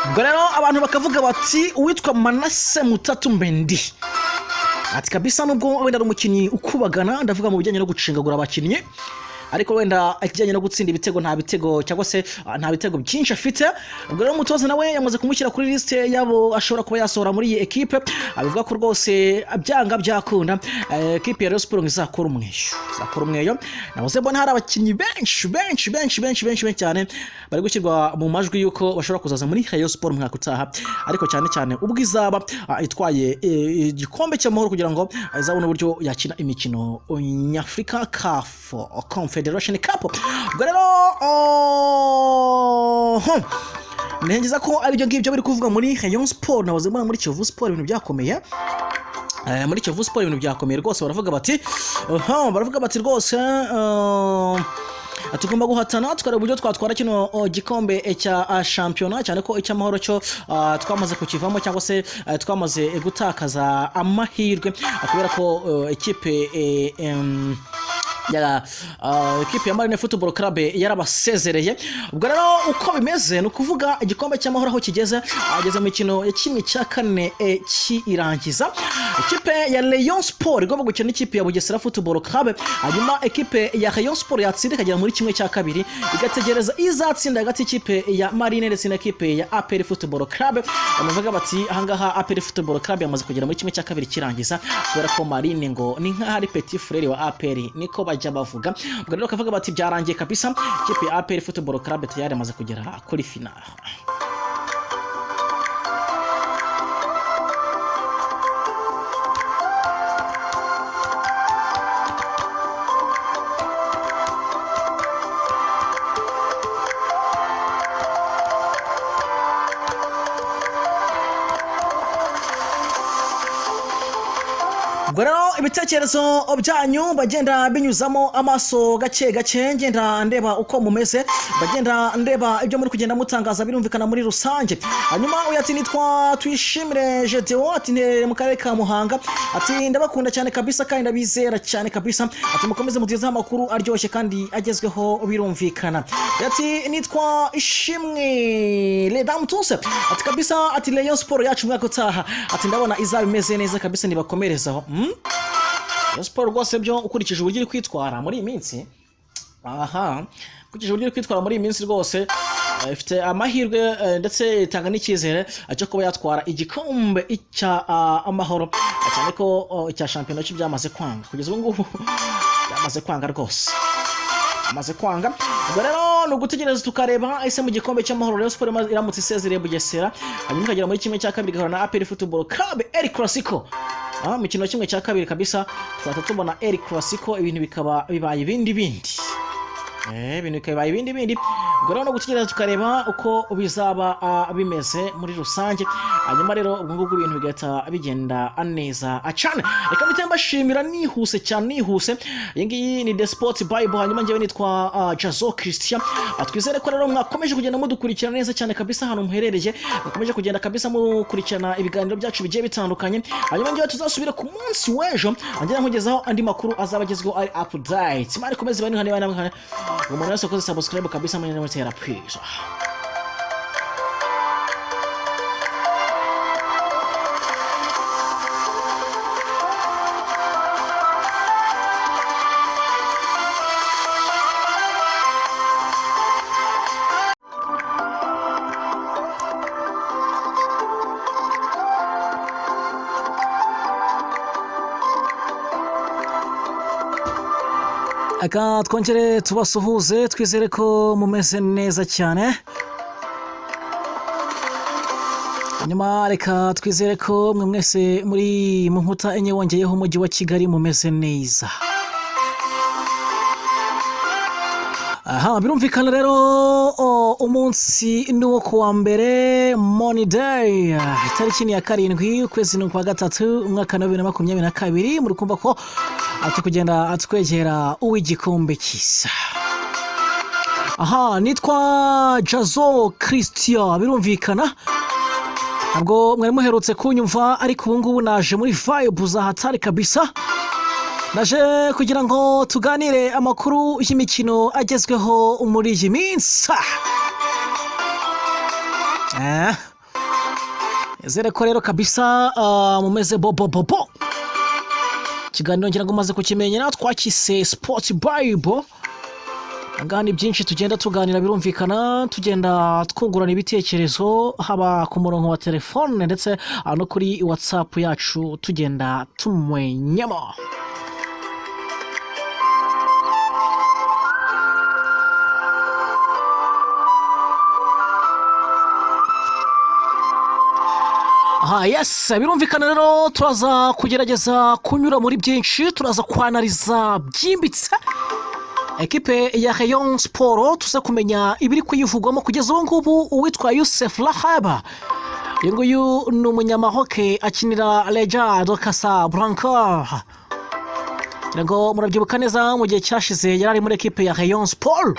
ubwo rero abantu bakavuga bati uwitwa Manase Mutatu Mbendi ati kabisa nubwo wenda ari umukinnyi ukubagana ndavuga mu bijyanye no gucingagura abakinnyi ariko wenda akijyanye no gutsinda ibitego nta bitego cyangwa se nta bitego byinshi afite. Ubwo rero umutoza nawe yamaze kumushyira kuri liste yabo ashobora kuba yasohora muri iyi equipe, abivuga ko rwose byanga byakunda equipe ya Rayon Sports izakora umweyo. Nahoze mbona hari abakinnyi benshi cyane bari gushyirwa mu majwi yuko bashobora kuzaza muri Rayon Sports mwaka utaha, ariko cyane cyane ubwo izaba itwaye igikombe cy'amahoro kugira ngo azabone uburyo yakina imikino nyafrika CAF Confederation Cup. Ubwo rero nengeza ko ari byo ngibyo biri kuvuga muri Rayon Sports. Nahoze mbona muri Kiyovu Sports ibintu byakomeye, muri Kiyovu Sports ibintu byakomeye rwose. Baravuga bati rwose tugomba guhatana tukareba uburyo twatwara kino gikombe cya shampiyona, cyane ko icy'amahoro cyo twamaze kukivamo cyangwa se twamaze gutakaza amahirwe kubera ko equipe ya Marine Football Club yarabasezereye. Ubwo rero uko bimeze ni ukuvuga igikombe cy'amahoro aho kigeze ageze mu mikino ya kimwe cya kane cy'irangiza. Ikipe ya Rayon Sports igomba gukina n'ikipe ya Bugesera Football Club, hanyuma ekipe ya Rayon Sports yatsinda ikagera muri kimwe cya kabiri, igategereza izatsinda hagati y'ikipe ya Marine ndetse n'ekipe ya APR Football Club. Bavuga bati ahangaha APR Football Club yamaze kugera muri kimwe cya kabiri kirangiza kubera ko Marine ngo ni nka hari petit frère wa APR niko bajya bavuga. Ubwo rero kavuga bati byarangiye kabisa, ikipe ya APR Football Club tayari yamaze kugera kuri final. Ubwo rero ibitekerezo byanyu bagenda binyuzamo amaso gake ngenda ndeba uko mumeze, bagenda ndeba ibyo muri kugenda mutangaza birumvikana muri rusange. Hanyuma uyati nitwa Twishimire Jedeo ati mu karere ka Muhanga ati ndabakunda cyane kabisa kandi ndabizera cyane kabisa, ati mukomeze mutiza amakuru aryoshye kandi agezweho birumvikana. Yati nitwa Ishimwe Ledam Tuse ati kabisa ati Rayon Sports yacu mwaka utaha ati ndabona izaba imeze neza kabisa nibakomerezaho. Rayon Sports rwose byo ukurikije uburyo iri kwitwara muri iyi minsi, ukurikije uburyo iri kwitwara muri iyi minsi rwose ifite amahirwe ndetse itanga n'icyizere cyo kuba yatwara igikombe cya amahoro, cyane ko icya shampiyona cyo byamaze kwanga kugeza ubu ngubu, byamaze kwanga rwose, amaze kwanga. Ubwo rero ni ugutegereza tukareba ese mu gikombe cy'amahoro Rayon Sports iramutse isezereye Bugesera hanyuma ikagera muri kimwe cya kabiri igahura na APR Football Club El Clasico. Mukino kimwe cya kabiri kabisa twata tubona El Clasico, ibintu bikaba bibaye ibindi ubwo rero no gutegereza tukareba uko bizaba bimeze muri rusange. Hanyuma rero ubwo ngubwo ibintu bigahita bigenda neza cyane. Reka bitemba shimira nihuse cyane iyi ngiyi ni The Sport Bible. Hanyuma njyewe nitwa Jazo Christian. Twizere ko rero mwakomeje kugenda mudukurikira neza cyane kabisa hano muherereye, mukomeje kugenda kabisa mukurikirana ibiganiro byacu bigiye bitandukanye. Hanyuma njyewe tuzasubira ku munsi w'ejo ngenda nkugezaho andi makuru azabagezweho ari update. Mari komeze bani hane umuntu wese ukoze subscribe kabisa mwenye mutera please. Aka twongere tubasuhuze, twizere ko mumeze neza cyane. Hanyuma reka twizere ko mwe mwese muri mu nkuta enye wongeyeho umujyi wa Kigali mumeze neza. Birumvikana rero umunsi ni wo kuwa mbere Money Day, itariki ya 7 ukwezi kwa gatatu umwaka 2022. muri kumva ko kugenda atwegera uw'igikombe cy'isi. Nitwa Jazo Christian. Birumvikana ntabwo mwari muherutse kunyumva, ariko ubu ngubu naje muri vibe za hatari kabisa. Naje kugira ngo tuganire amakuru y'imikino agezweho muri iyi minsi. Ezere ko rero kabisa mumeze bobo kiganiro ngira ngo maze kukimenyera twakise Sports Bible angana byinshi tugenda tuganira birumvikana tugenda twungurana ibitekerezo haba ku murongo wa telefone ndetse no kuri WhatsApp yacu tugenda tumwenyamo. Yes, birumvikana rero turaza kugerageza kunyura muri byinshi, turaza kwanaliza byimbitse ekipe ya Rayon Sport, tuze kumenya ibiri kuyivugwamo kugeza ubu ngubu. Uwitwa Youssef Lahaba, uyu ni umunyamaroke akinira Rayon de Casablanca, ngo murabyibuka neza mu gihe cyashize yari ari muri ekipe ya Rayon Sport.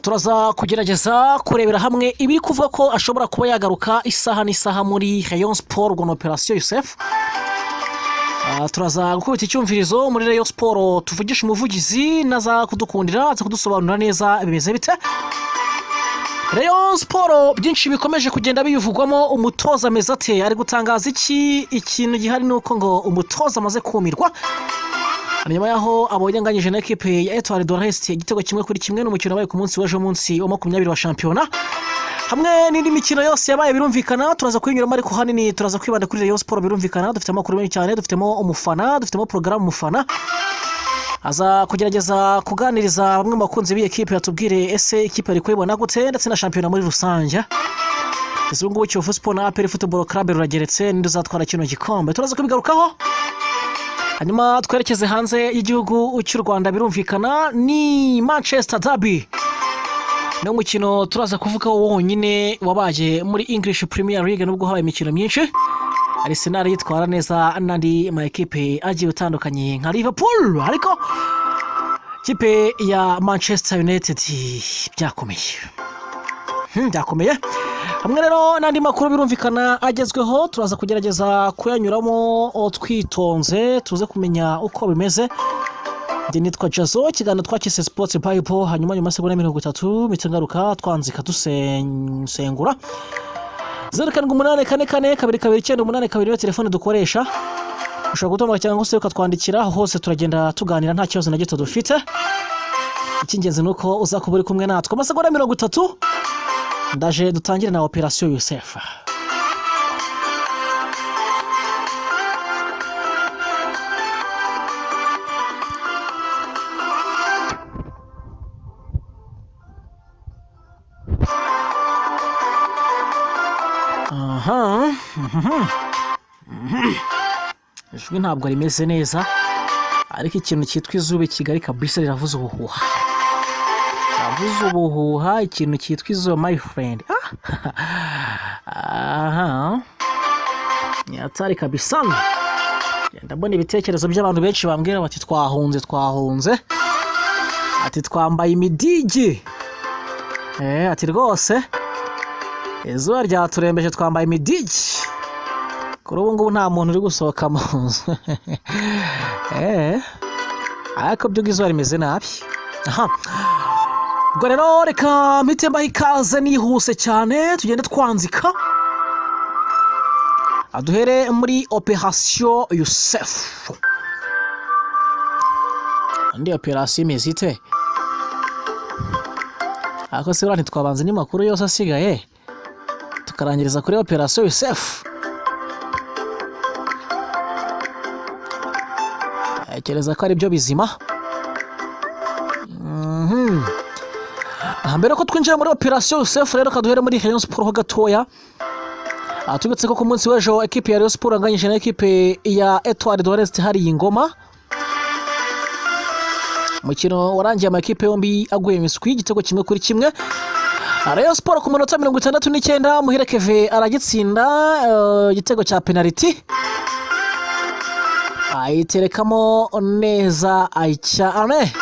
Turaza kugerageza kurebera hamwe ibiri kuvuga ko ashobora kuba yagaruka isaha n'isaha muri Rayon Sport ngo operation Youssef. Turaza gukubita icyumvirizo muri Rayon Sport, tuvugisha umuvugizi naza kudukundira aza kudusobanurira neza bimeze bite. Rayon Sport byinshi bikomeje kugenda biyuvugwamo. Umutoza Mezate ari gutangaza ikintu gihari nuko ngo umutoza amaze kumirwa nyuma yaho abonye anganyije na ekipe ya Etoile de l'Est igitego kimwe kuri kimwe n'umukino wabaye ku munsi w'ejo munsi wa 20 wa shampiyona, hamwe n'indi mikino yose yabaye birumvikana. Turaza kwinyuramo ariko hanini turaza kwibanda kuri Rayon Sport birumvikana. Dufite amakuru menshi cyane, dufitemo umufana, dufitemo programme umufana aza kugerageza kuganiriza bamwe mu bakunzi b'ekipe yatubwire ese ekipe ari kuyibona gute ndetse na shampiyona muri rusange. Ese ngo Kiyovu Sport na APR Football Club rurageretse ninde uzatwara kino gikombe, turaza kubigarukaho. Hanyuma twerekeze hanze y'igihugu cy'u Rwanda birumvikana ni Manchester Derby, ni umukino turaza kuvuga wonyine wabaje muri English Premier League nubwo habaye imikino myinshi. Arsenal yitwara neza n'andi ma ekipe agiye utandukanye nka Liverpool, ariko kipe ya Manchester United byakomeye hamwe rero n'andi makuru birumvikana agezweho. Turaza kugerageza kuyanyuramo twitonze tuze kumenya uko bimeze. Ndi nitwa Jazo, ikiganiro twakise Sports Bible, hanyuma nyuma segonda 30 mitangaruka twanzika dusengura 07844229 yo telefone dukoresha. Ushobora gutomba cyangwa se ukatwandikira, hose turagenda tuganira nta kibazo na gito dufite. Ikingenzi nuko uza kuba uri kumwe natwe amasegonda 30 ndaje dutangire na operation Youssef. Ijwi ntabwo rimeze neza, ariko ikintu cyitwa izuba Kigali kabisa riravuze ubuhuha. Ikintu cyitwa izuba my friend. Nyatari kabisa. Ndabona ibitekerezo by'abantu benshi bambwira bati twahunze. Ati twambaye imidigi. Ati rwose izuba ryaturembeje twambaye imidigi. Kuri ubu ngubu nta muntu uri gusohoka mu nzu. Ariko byo izuba rimeze nabi. Ubwo rero reka mpite mbaha ikaze nihuse cyane tugende twanzika. Aduhere muri operation Youssef. Andi operation imeze ite? Ako se urani twabanze n'imakuru yose asigaye tukarangiriza kuri operation Youssef. Kereza ko ari byo bizima. Mbere ko twinjira muri operation Youssef rero kaduhere muri Rayon Sport ho gatoya. Tubitse ko ku munsi w'ejo ekipe ya Rayon Sport anganyije na ekipe ya Etoile de l'Est hari ingoma. Mukino warangiye ama ekipe yombi aguye miswi igitego kimwe kuri kimwe. Rayon Sport ku minota 69 Muhire Keve aragitsinda igitego cya penalty. Ayiterekamo neza cyane.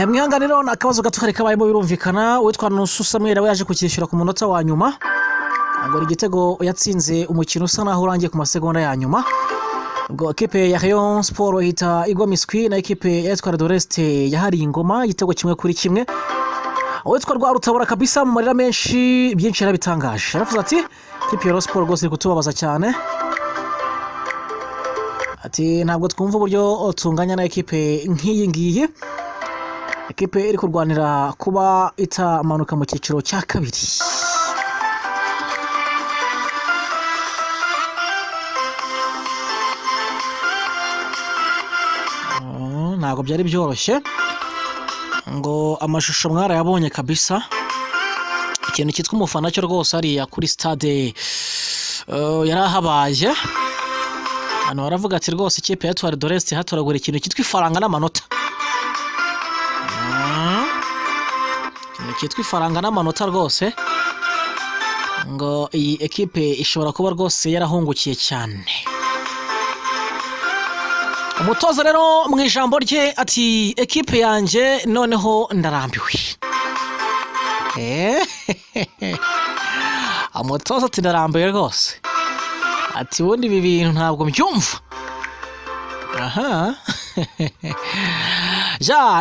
mwihanganiro ni akabazo gato kari kabayemo birumvikana. Uwitwa Nusu Samuel we yaje kukishyura ku munota wa nyuma, ngo igitego yatsinze umukino usa naho urangiye ku masegonda ya nyuma. Ubwo ekipe ya Rayon Sport ihita igwa miswi na ekipe ya Etoile de l'Est yahariye ingoma igitego 1-1. Uwitwa Rwarutabura kabisa mu marira menshi, byinshi yarabitangaje. Yaravuze ati ekipe ya Rayon Sport rwose iri kutubabaza cyane, ati ntabwo twumva uburyo tunganya na ekipe nk'iyi ngiyi, ekipe iri kurwanira kuba itamanuka mu cyiciro cya kabiri. Ntabwo byari byoroshye, ngo amashusho mwarayabonye kabisa. Ikintu cyitwa umufana cyo rwose ariya kuri stade yarahabaye. Hano baravuga ati rwose ikipe ya Etoile de l'Est hatoragura ikintu cyitwa ifaranga n'amanota. Ikintu cyitwa ifaranga n'amanota rwose, ngo iyi ekipe ishobora kuba rwose yarahungukiye cyane. Umutoza rero mu ijambo rye ati ekipe yanjye noneho ndarambiwe. Umutoza ati ndarambiwe rwose, ati ubundi ibi bintu ntabwo mbyumva.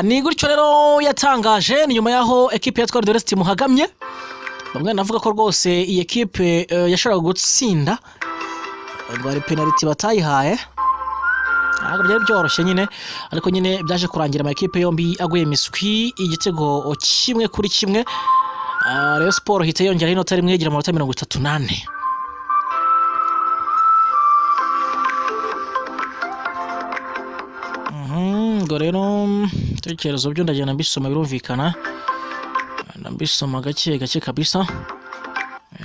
Ni gutyo rero yatangaje. Ni nyuma yaho ekipe ya Etoile de l'Est muhagamye, bamwe navuga ko rwose iyi ekipe yashobora gutsinda, ngo ari penalty batayihaye. Ntabwo byari byoroshye nyine, ariko nyine byaje kurangira ama ekipe yombi aguye miswi igitego 1-1. Rayon Sport hita yongera inota rimwe igira amanota 38. Ngo rero tekerezo byo ndagenda mbisoma birumvikana, ndabisoma gake gake kabisa,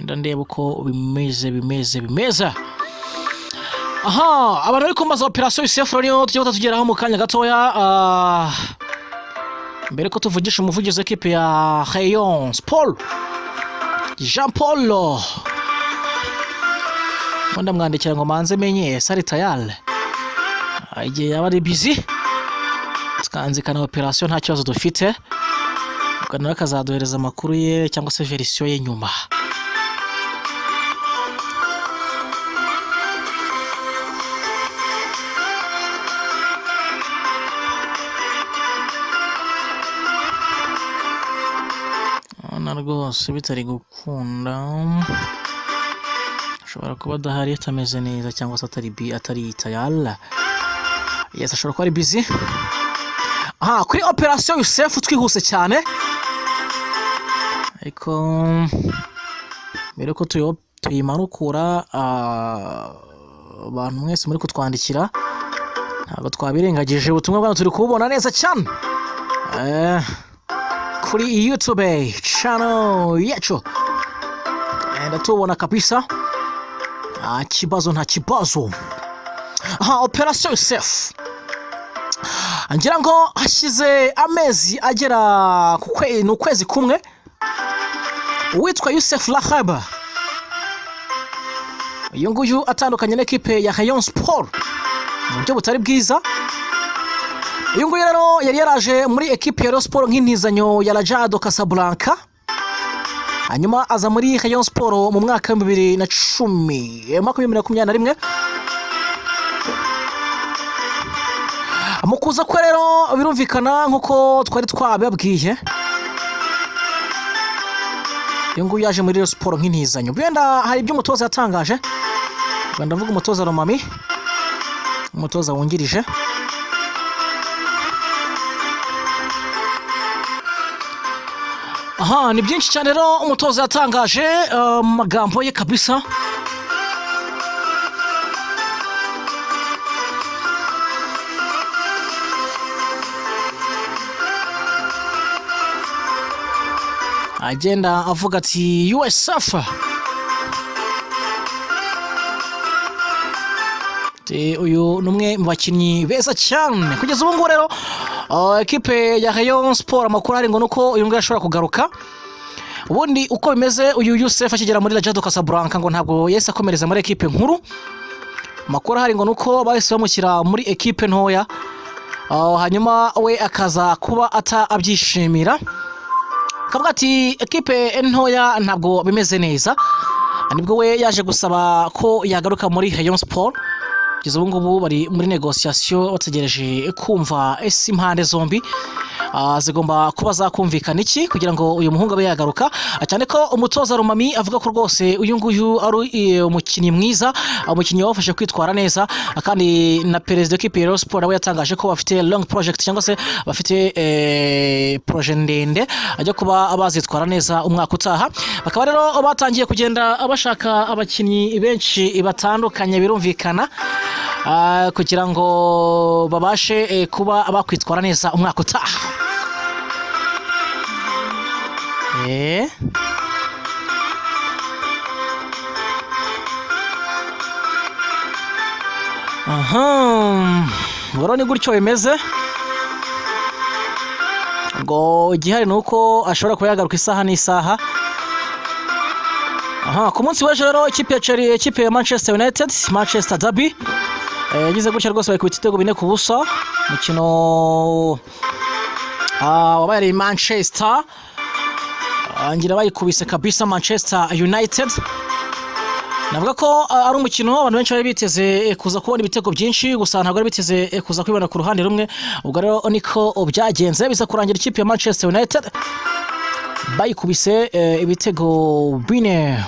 ndandeba uko bimeze. Abantu bari kumbaza operation Yusef Rayon tugiye tugeraho mu kanya gatoya. Mbere ko tuvugisha umuvugizi w'ekipe ya Rayon Sport Jean Paul, ndamwandikira ngo manze menye sari tayale igihe yaba ari busy, tukanzikana operation nta kibazo dufite, ubwo akazaduhereza amakuru ye cyangwa se version ye nyuma. Rwose bitari gukunda, ashobora kuba adahari atameze neza cyangwa se atari tayala. Yes, ashobora kuba ari busy. Kuri operation Yusef twihuse cyane, ariko mbere ko tuyimanukura, abantu mwese muri kutwandikira ntabwo twabirengagije. Ubutumwa bwanyu turi kububona neza cyane kuri YouTube channel yacu, ndatubona kabisa. Nta kibazo. Operation Yusef ngira ngo hashize amezi agera ku kwezi kumwe, uwitwa Yusef Lahaba, uyu nguyu atandukanye n'ekipe ya Rayon Sport mu buryo butari bwiza. Uyu nguyu rero yari yaraje muri ekipe ya Rayon Sport nk'intizanyo ya Rajado Casablanca, hanyuma aza muri Rayon Sport mu mwaka wa 2021. Mukuza ko rero birumvikana nkuko twari twababwiye, uyu nguyu yaje muri Rayon Sport nk'intizanyo. Bwenda hari ibyo umutoza yatangaje, ndavuga umutoza Romami, umutoza wungirije. Ni byinshi cyane rero umutoza yatangaje mu magambo ye kabisa. Agenda avuga ati USF uyu numwe mu bakinnyi beza cyane kugeza ubu ngubu. Rero ekipe ya Rayon Sport amakuru ari ngo nuko uyu nguyu ashobora kugaruka ubundi uko bimeze uyu Youssef akigera muri Rayon Casablanca ngo ntabwo yese akomereza muri equipe nkuru. Makuru hari ngo nuko bahise bamushyira muri equipe ntoya, hanyuma we akaza kuba abyishimira, akavuga ati equipe ntoya ntabwo bimeze neza. Nibwo we yaje gusaba ko yagaruka muri Rayon Sport. Kugeza ubu ngubu bari muri negociation bategereje kumva ese impande zombi zigomba kuba zakumvikana iki kugira ngo uyu muhungu abe yagaruka, cyane ko umutoza Rumami avuga ko rwose uyu nguyu ari umukinnyi mwiza, umukinnyi wafashe kwitwara neza, kandi na perezida w'ikipe ya Rayon Sport nawe yatangaje ko bafite long project cyangwa se bafite projet ndende ajya kuba bazitwara neza umwaka utaha. Bakaba rero batangiye kugenda bashaka abakinnyi benshi batandukanye birumvikana, kugira ngo babashe kuba bakwitwara neza umwaka utaha. Ngoro ni gutyo bimeze, ngo igihari ni uko ashobora kuba yagaruka isaha n'isaha. Ku munsi w'ejo rero ikipe ya Manchester United, Manchester Derby, yagize gutya rwose bayikubita ibitego 4-0. Umukino wabaye Manchester, ngira bayikubise kabisa Manchester United. Navuga ko ari umukino abantu benshi bari biteze kuza kubona ibitego byinshi, gusa ntabwo ari biteze kuza kwibona ku ruhande rumwe. Ubwo rero niko byagenze, biza kurangira ikipe ya Manchester United bayikubise ibitego 4.